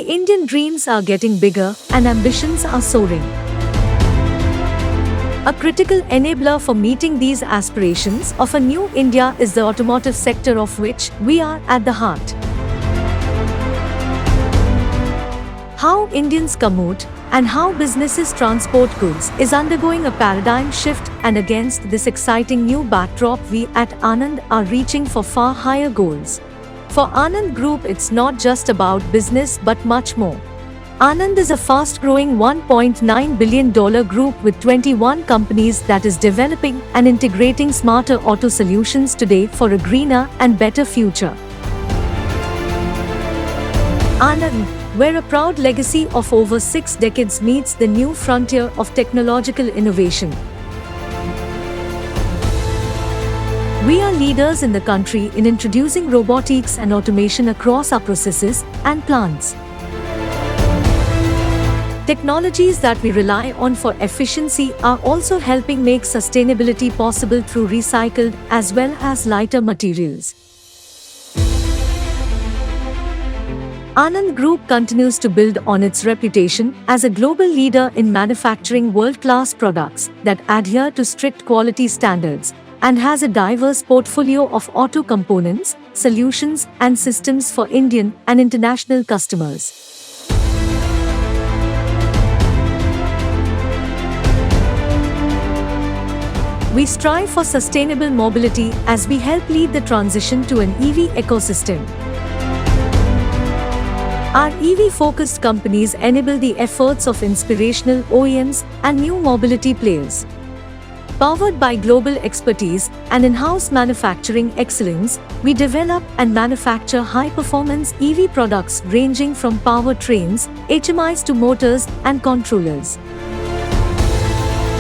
Indian dreams are getting bigger and ambitions are soaring. A critical enabler for meeting these aspirations of a new India is the automotive sector, of which we are at the heart. How Indians commute and how businesses transport goods is undergoing a paradigm shift, and against this exciting new backdrop, we at ANAND are reaching for far higher goals. For ANAND Group, it's not just about business but much more. ANAND is a fast-growing $1.9 billion group with 21 companies that is developing and integrating smarter auto solutions today for a greener and better future. ANAND, where a proud legacy of over 6 decades meets the new frontier of technological innovation. We are leaders in the country in introducing robotics and automation across our processes and plants. Technologies that we rely on for efficiency are also helping make sustainability possible through recycled as well as lighter materials. ANAND Group continues to build on its reputation as a global leader in manufacturing world-class products that adhere to strict quality standards, and has a diverse portfolio of auto components, solutions, and systems for Indian and international customers. We strive for sustainable mobility as we help lead the transition to an EV ecosystem. Our EV-focused companies enable the efforts of inspirational OEMs and new mobility players. Powered by global expertise and in-house manufacturing excellence, we develop and manufacture high-performance EV products ranging from powertrains, HMIs to motors and controllers.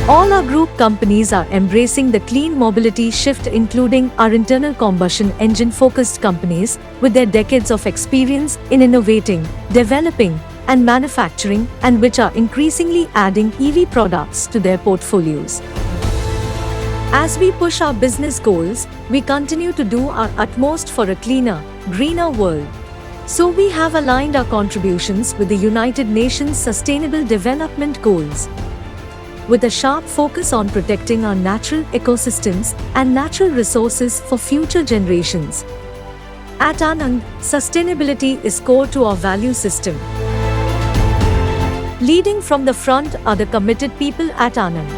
All our group companies are embracing the clean mobility shift, including our internal combustion engine-focused companies with their decades of experience in innovating, developing, and manufacturing, and which are increasingly adding EV products to their portfolios. As we push our business goals, we continue to do our utmost for a cleaner, greener world. So we have aligned our contributions with the United Nations Sustainable Development Goals, with a sharp focus on protecting our natural ecosystems and natural resources for future generations. At ANAND, sustainability is core to our value system. Leading from the front are the committed people at ANAND.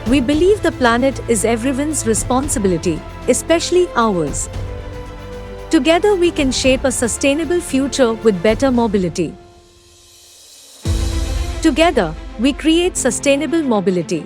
We believe the planet is everyone's responsibility, especially ours. Together we can shape a sustainable future with better mobility. Together, we create sustainable mobility.